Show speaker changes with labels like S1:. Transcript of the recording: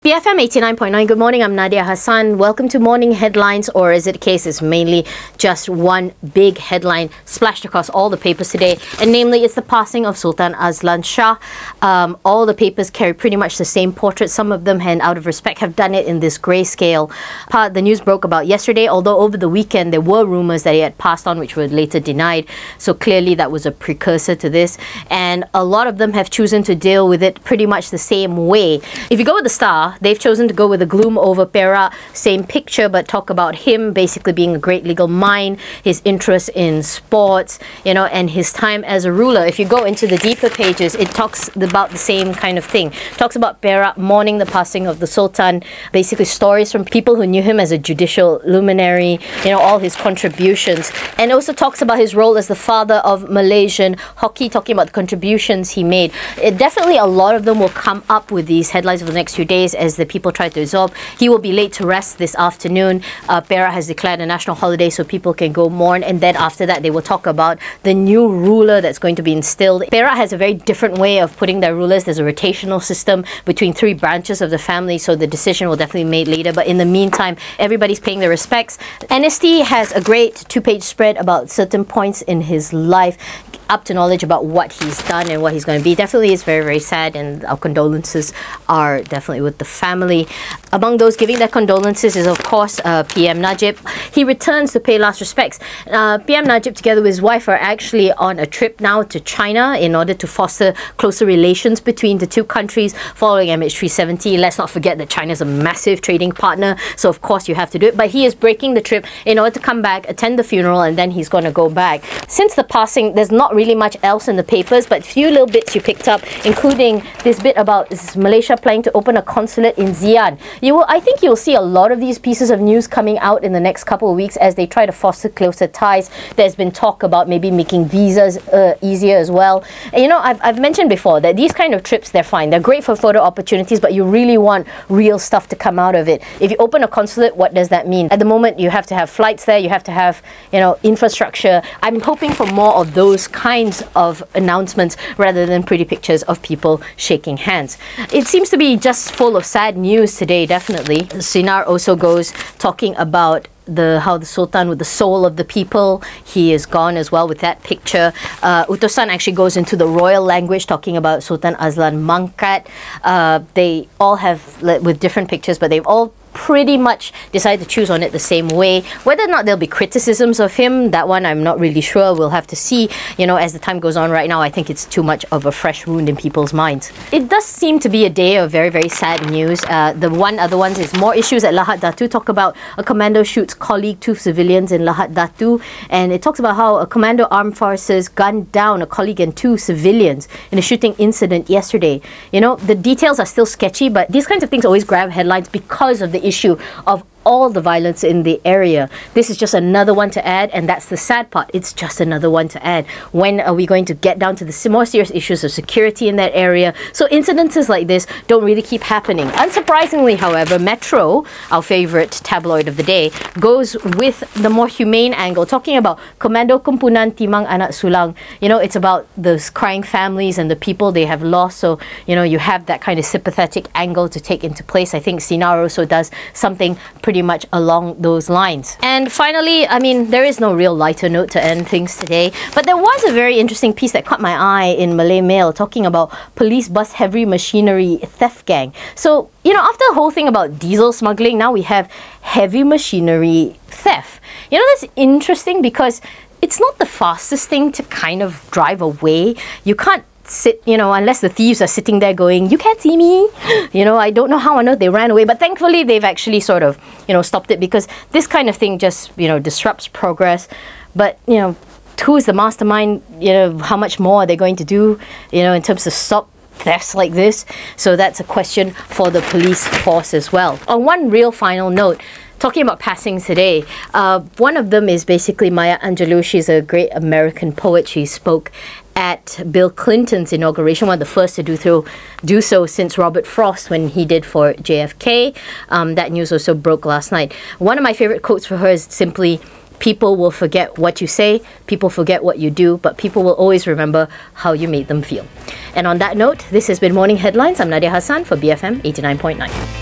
S1: BFM 89.9, good morning, I'm Nadia Hassan. Welcome to Morning Headlines, or is it the case it's mainly just one big headline splashed across all the papers today, and namely it's the passing of Sultan Azlan Shah. All the papers carry pretty much the same portrait. Some of them, and out of respect, have done it in this grayscale. The news broke about yesterday, although over the weekend there were rumours that he had passed on, which were later denied. So clearly that was a precursor to this, and a lot of them have chosen to deal with it pretty much the same way. If you go with the Star, they've chosen to go with the gloom over Perak, same picture, but talk about him basically being a great legal mind, his interest in sports, and his time as a ruler. If you go into the deeper pages, it talks about the same kind of thing. Talks about Perak mourning the passing of the Sultan, basically stories from people who knew him as a judicial luminary, all his contributions. And also talks about his role as the father of Malaysian hockey, talking about the contributions he made. Definitely a lot of them will come up with these headlines over the next few days as the people try to absorb. He will be laid to rest this afternoon. Perak has declared a national holiday so people can go mourn, and then after that they will talk about the new ruler that's going to be instilled. Perak has a very different way of putting their rulers. There's a rotational system between three branches of the family, so the decision will definitely be made later, but in the meantime everybody's paying their respects. NST has a great two-page spread about certain points in his life, up to knowledge about what he's done and what he's going to be. Definitely is very, very sad, and our condolences are definitely with the family. Among those giving their condolences is, of course, PM Najib. He returns to pay last respects. PM Najib, together with his wife, are actually on a trip now to China in order to foster closer relations between the two countries following MH370. Let's not forget that China is a massive trading partner, so of course you have to do it. But he is breaking the trip in order to come back, attend the funeral, and then he's going to go back. Since the passing, there's not really much else in the papers, but a few little bits you picked up, including this bit about Malaysia planning to open a consulate in Xi'an. I think you'll see a lot of these pieces of news coming out in the next couple of weeks as they try to foster closer ties. There's been talk about maybe making visas easier as well. And I've mentioned before that these kind of trips, they're fine. They're great for photo opportunities, but you really want real stuff to come out of it. If you open a consulate, what does that mean? At the moment, you have to have flights there, you have to have, infrastructure. I'm hoping for more of those kinds of announcements rather than pretty pictures of people shaking hands. It seems to be just full of sad news today, definitely. Sinar also goes talking about how the Sultan, with the soul of the people, he is gone as well with that picture. Utusan actually goes into the royal language, talking about Sultan Azlan Mangkat. They all have, with different pictures, but they've all pretty much decided to choose on it the same way. Whether or not there'll be criticisms of him, that one I'm not really sure. We'll have to see, as the time goes on. Right now I think it's too much of a fresh wound in people's minds. It does seem to be a day of very, very sad news. The other ones is more issues at Lahad Datu. Talk about a commando shoots colleague, 2 civilians in Lahad Datu, and it talks about how a commando armed forces gunned down a colleague and 2 civilians in a shooting incident yesterday. The details are still sketchy, but these kinds of things always grab headlines because of the issue of all the violence in the area. This is just another one to add, and that's the sad part. It's just another one to add. When are we going to get down to the more serious issues of security in that area? So incidences like this don't really keep happening. Unsurprisingly, however, Metro, our favorite tabloid of the day, goes with the more humane angle, talking about Komando Kumpunan Timang Anak Sulang. It's about those crying families and the people they have lost. So, you have that kind of sympathetic angle to take into place. I think Sinar also does something pretty much along those lines. And finally, there is no real lighter note to end things today, but there was a very interesting piece that caught my eye in Malay Mail, talking about police bust heavy machinery theft gang. So, after the whole thing about diesel smuggling, now we have heavy machinery theft. That's interesting because it's not the fastest thing to kind of drive away. You can't sit, unless the thieves are sitting there going, you can't see me. I don't know how on earth they ran away, but thankfully they've actually sort of, stopped it, because this kind of thing just, disrupts progress. But, who is the mastermind? How much more are they going to do, in terms of stop thefts like this? So that's a question for the police force as well. On one real final note, talking about passings today, one of them is basically Maya Angelou. She's a great American poet. She spoke at Bill Clinton's inauguration, one of the first to do so since Robert Frost when he did for JFK. That news also broke last night. One of my favorite quotes for her is simply, people will forget what you say, people forget what you do, but people will always remember how you made them feel. And on that note, this has been Morning Headlines. I'm Nadia Hassan for BFM 89.9.